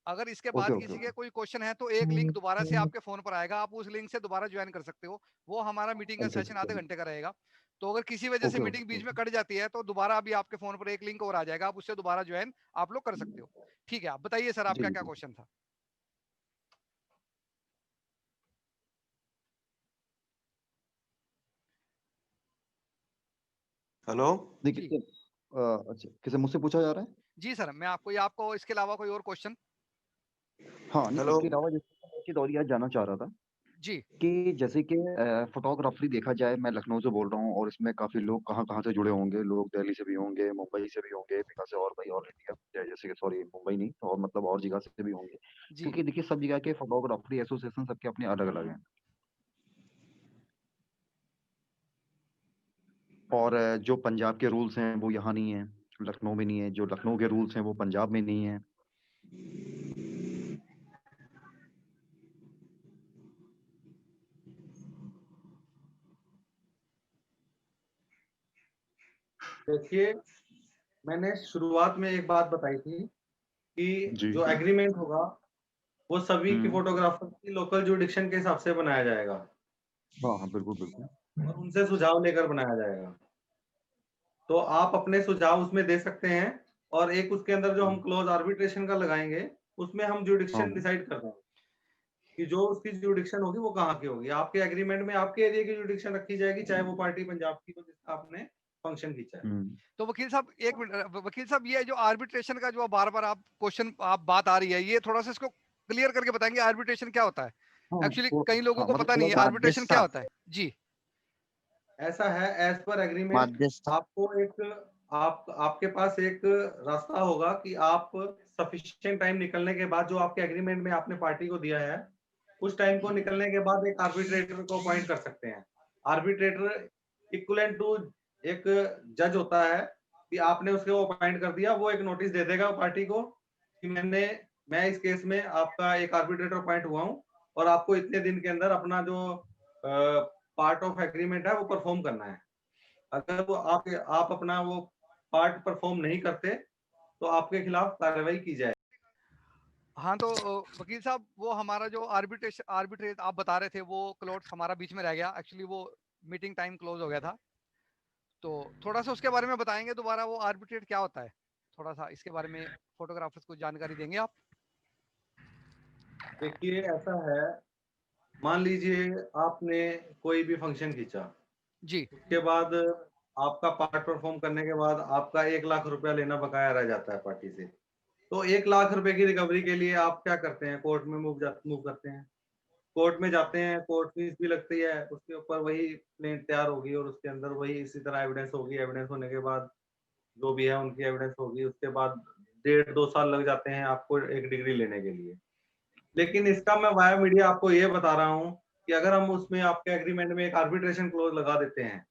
अगर इसके ओके बाद ओके किसी ओके के कोई क्वेश्चन है तो एक लिंक दोबारा से आपके फोन पर आएगा, आप उस लिंक से दोबारा ज्वाइन कर सकते हो। वो हमारा मीटिंग का अच्छा सेशन अच्छा आधे घंटे का रहेगा। तो अगर किसी वजह से ओके मीटिंग ओके बीच में ओके कट जाती है तो दोबारा अभी आपके फोन पर एक लिंक और आ जाएगा, आप उससे दोबारा ज्वाइन आप लोग कर सकते हो। ठीक है, आप बताइए सर, जी आपका जी क्या जी क्वेश्चन था? हेलो। देखिए जी अच्छा किसे मुझसे पूछा जा रहा है? जी सर, मैं आपको आपको इसके अलावा कोई और क्वेश्चन? हाँ नहीं हेलो। इसके अलावा जैसे मैं एक चीज और याद जानना चाह रहा था जी कि जैसे कि फोटोग्राफी देखा जाए, मैं लखनऊ से बोल रहा हूँ और इसमें काफी लोग कहाँ कहाँ से जुड़े होंगे, लोग दिल्ली से भी होंगे, मुंबई से भी होंगे, बिहार से और भाई और इंडिया जैसे कि सॉरी मुंबई नहीं तो और मतलब और जगह से भी होंगे, जी क्योंकि देखिए सब जगह के फोटोग्राफी एसोसिएशन सबके अपने अलग अलग हैं। और जो पंजाब के रूल्स हैं वो यहाँ नहीं है, लखनऊ में नहीं है, जो लखनऊ के रूल्स हैं वो पंजाब में नहीं है। देखिए, मैंने शुरुआत में एक बात बताई थी कि जी जो एग्रीमेंट होगा वो सभी की हम्म फोटोग्राफर की लोकल जुरिडिक्शन के हिसाब से बनाया जाएगा हाँ हाँ बिल्कुल बिल्कुल और उनसे सुझाव लेकर बनाया जाएगा। तो आप अपने सुझाव उसमें दे सकते हैं और एक उसके अंदर जो हम हम्म, क्लोज आर्बिट्रेशन का लगाएंगे उसमें हम हाँ जुरिडिक्शन डिसाइड कर देंगे कि जो उसकी जुरिडिक्शन होगी वो कहाँ की होगी। आपके एग्रीमेंट में आपके एरिया की जुरिडिक्शन रखी जाएगी, चाहे वो पार्टी पंजाब की हो जिसका आपने फंक्शन खींचा है। हम्म तो वकील साहब, एक मिनट, वकील साहब, ये जो आर्बिट्रेशन का जो बार बार आप क्वेश्चन आप बात आ रही है, ये थोड़ा सा इसको क्लियर करके बताएंगे, आर्बिट्रेशन क्या होता है? हाँ एक्चुअली थोड़ा कई लोगों हाँ को मतलब पता नहीं थोड़ा है सा आर्बिट्रेशन क्या मध्यस्थता। होता है। जी ऐसा है, एज पर एग्रीमेंट मध्यस्थ। आपको एक आपके पास एक रास्ता होगा कि आप सफिशिएंट टाइम निकलने के बाद जो आपके एग्रीमेंट में आपने पार्टी को दिया है उस टाइम को निकलने के बाद एक आर्बिट्रेटर को अपॉइंट कर सकते हैं। आर्बिट्रेटर इक्वलेंट टू एक जज होता है कि आपने उसको अपॉइंट कर दिया, वो एक नोटिस दे देगा पार्टी को कि मैं इस केस में आपका एक आर्बिट्रेटर अपॉइंट हुआ हूँ और आपको इतने दिन के अंदर अपना जो पार्ट ऑफ एग्रीमेंट है वो परफॉर्म करना है। अगर वो आप अपना वो पार्ट परफॉर्म नहीं करते तो आपके खिलाफ कार्रवाई की जाए। हाँ, तो वकील साहब, वो हमारा जो आर्बिट्रेट आप बता रहे थे वो क्लोज हमारा बीच में रह गया, एक्चुअली वो मीटिंग टाइम क्लोज हो गया था। तो थोड़ा सा उसके बारे में बताएंगे दोबारा, वो आर्बिट्रेट क्या होता है? थोड़ा सा इसके बारे में फोटोग्राफर्स को जानकारी देंगे आप? देखिए ऐसा है, मान लीजिए आपने कोई भी फंक्शन खींचा, जी उसके बाद आपका पार्ट परफॉर्म करने के बाद आपका 1 लाख रुपया लेना बकाया रह जाता है पार्टी से। तो 1 लाख रुपए की रिकवरी के लिए आप क्या करते हैं, कोर्ट में मूव करते हैं। कोर्ट में जाते हैं, कोर्ट फीस भी लगती है, उसके ऊपर वही प्लेंट तैयार होगी और उसके अंदर वही इसी तरह एविडेंस होगी। एविडेंस होने के बाद जो भी है उनकी एविडेंस होगी, उसके बाद 1.5-2 साल लग जाते हैं आपको एक डिग्री लेने के लिए। लेकिन इसका मैं वाया मीडिया आपको ये बता रहा हूँ कि अगर हम उसमें आपके एग्रीमेंट में एक आर्बिट्रेशन क्लोज लगा देते हैं,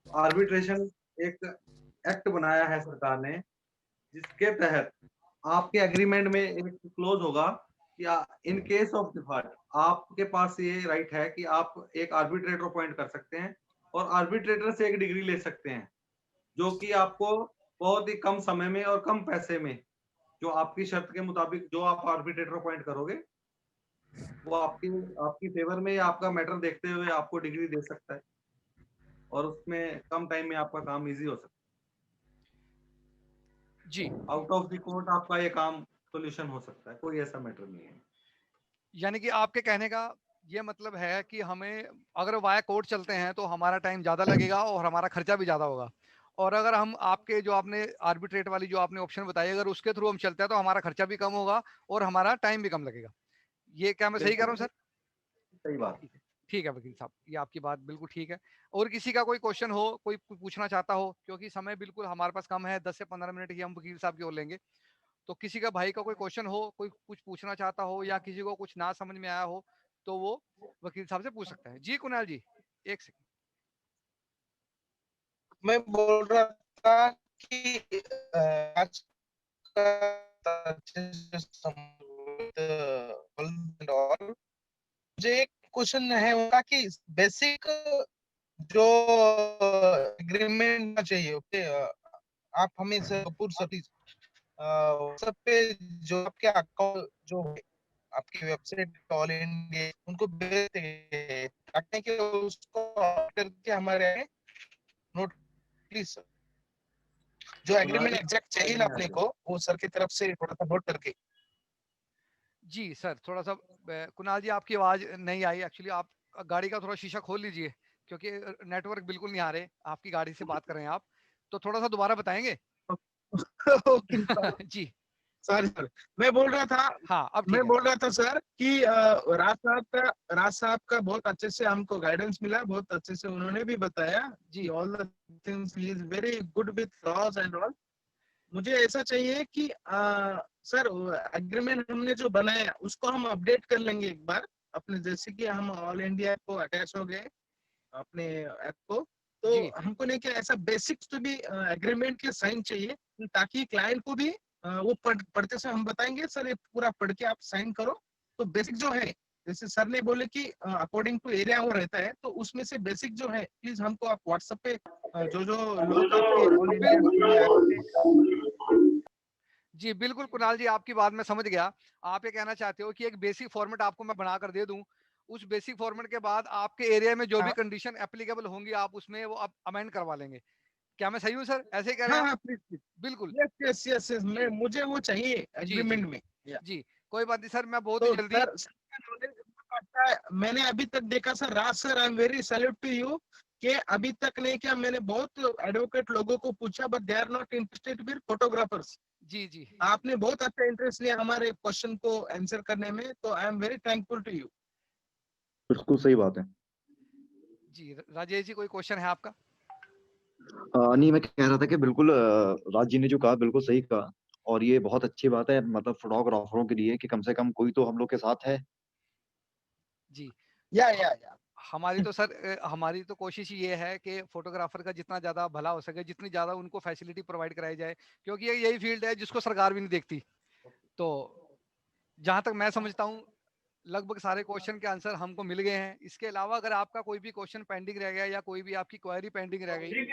आर्बिट्रेशन एक एक्ट बनाया है सरकार ने जिसके तहत आपके एग्रीमेंट में एक क्लोज होगा कि इन केस ऑफ डिफॉल्ट आपके पास ये राइट है कि आप एक आर्बिट्रेटर अपॉइंट कर सकते हैं और आर्बिट्रेटर से एक डिग्री ले सकते हैं जो कि आपको बहुत ही कम समय में और कम पैसे में, जो आपकी शर्त के मुताबिक जो आप आर्बिट्रेटर अपॉइंट करोगे वो आपकी आपकी फेवर में या आपका मैटर देखते हुए आपको डिग्री दे सकता है और उसमें कम टाइम में आपका काम इजी हो सकता जी, है। आउट ऑफ द कोर्ट आपका ये काम सोल्यूशन हो सकता है, कोई ऐसा मैटर नहीं है। यानी कि आपके कहने का ये मतलब है कि हमें अगर वाया कोर्ट चलते हैं तो हमारा टाइम ज़्यादा लगेगा और हमारा खर्चा भी ज़्यादा होगा, और अगर हम आपके जो आपने आर्बिट्रेट वाली जो आपने ऑप्शन बताई, अगर उसके थ्रू हम चलते हैं तो हमारा खर्चा भी कम होगा और हमारा टाइम भी कम लगेगा। ये क्या मैं सही कह रहा बिल्कुल हूँ सर? सही बात। ठीक है, ठीक है वकील साहब, ये आपकी बात बिल्कुल ठीक है। और किसी का कोई क्वेश्चन हो, कोई पूछना चाहता हो, क्योंकि समय बिल्कुल हमारे पास कम है, 10 से 15 मिनट ही हम वकील साहब की ओर लेंगे। तो किसी का भाई का कोई क्वेश्चन हो, कोई कुछ पूछना चाहता हो या किसी को कुछ ना समझ में आया हो तो वो वकील साहब से पूछ सकता है। जी कुणाल जी, एक सेकंड। मैं बोल रहा था कि आज का अच्छे से and all। मुझे एक क्वेश्चन है उनका कि बेसिक जो एग्रीमेंट चाहिए, ओके, आप हमें कपूर सर्विस सब पे जो आपके अकाउंट जो है, आपकी वेबसाइट ऑल इंडिया उनको भेजते हैं ताकि कि उसको करके हमारे नोट, प्लीज सर, जो एग्रीमेंट एग्जैक्ट चाहिए ना अपने को, वो सर की तरफ से थोड़ा सा नोट करके। जी सर, थोड़ा सा कुणाल जी आपकी आवाज नहीं आई एक्चुअली। आप गाड़ी का थोड़ा शीशा खोल लीजिए क्योंकि नेटवर्क बिल्कुल नहीं आ रहे। आपकी गाड़ी से बात कर रहे हैं आप, तो थोड़ा सा दोबारा बताएंगे। ओके जी सॉरी सर, मैं बोल रहा था, हाँ, अब ठीक मैं है। बोल रहा था सर कि राज साहब का बहुत अच्छे से हमको गाइडेंस मिला, बहुत अच्छे से उन्होंने भी बताया कि ji all the things he is very good with lodge and all. मुझे ऐसा चाहिए कि सर एग्रीमेंट हमने जो बनाया उसको हम अपडेट कर लेंगे एक बार अपने, जैसे कि हम ऑल इंडिया को अटैच हो गए अपने ऐप को, तो जी हमको नहीं क्या ऐसा बेसिक्स तो भी एग्रीमेंट के साइन चाहिए, ताकि क्लाइंट को भी वो पढ़ते से हम बताएंगे सर ये पूरा पढ़ के आप साइन करो। तो बेसिक जो है, जैसे सर ने बोले कि अकॉर्डिंग टू एरिया वो रहता है, तो उसमें से बेसिक जो है प्लीज हमको आप व्हाट्सएप पे जो जो लोग आपके ऑल इंडिया स्टूडियो ऐप पे। जी बिल्कुल कुणाल जी, आपकी बात मैं समझ गया। आप ये कहना चाहते हो कि एक बेसिक फॉर्मेट आपको मैं बना कर दे दूं, उस बेसिक फॉर्मेट के बाद आपके एरिया में जो भी हाँ कंडीशन एप्लीकेबल होंगी आप उसमें वो अमेंड करवा लेंगे। क्या मैं सही हूँ सर? ऐसे ही कह रहे हाँ हैं आप? हाँ प्लीज, बिल्कुल। यस यस यस यस, मैं मुझे वो चाहिए जी जी एग्रीमेंट में। या जी, कोई बात नहीं सर, मैं बहुत ही तो जल्दी। सर का नॉलेज बहुत अच्छा है। मैंने अभी तक देखा sir, Raj sir I am very salute to you, कि अभी तक नहीं क्या, मैंने बहुत एडवोकेट लोगों को पूछा but they are not interested with photographers. जी जी आपने बहुत अच्छा इंटरेस्ट लिया हमारे क्वेश्चन को आंसर करने में, तो I am very thankful to you. बिल्कुल सही बात है। जी राजेश जी, कोई क्वेश्चन है आपका? नहीं, मैं कह रहा था कि बिल्कुल राज जी ने जो कहा बिल्कुल सही कहा। और ये बहुत अच्छी बात है मतलब फोटोग्राफरों के लिए कि कम से कम कोई तो हम लोग के साथ है। जी या हमारी तो सर हमारी तो कोशिश ये है कि फोटोग्राफर का जितना ज्यादा भला हो सके, जितनी ज्यादा उनको फैसिलिटी प्रोवाइड कराई जाए, क्योंकि ये यही फील्ड है जिसको सरकार भी नहीं देखती। तो जहां तक मैं समझता हूँ लगभग सारे क्वेश्चन के आंसर हमको मिल गए हैं। इसके अलावा अगर आपका कोई भी क्वेश्चन पेंडिंग रह गया या कोई भी आपकी क्वेरी पेंडिंग रह गई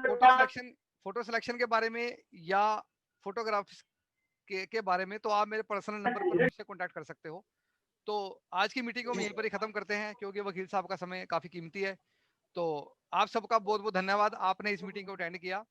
फोटो सिलेक्शन फोटो सिलेक्शन के बारे में या फोटोग्राफ्स के बारे में, तो आप मेरे पर्सनल नंबर पर मुझसे कांटेक्ट कर सकते हो। तो आज की मीटिंग को हम यहीं पर ही खत्म करते हैं क्योंकि वकील साहब का समय काफी कीमती है। तो आप सबका बहुत बहुत धन्यवाद, आपने इस मीटिंग को अटेंड किया।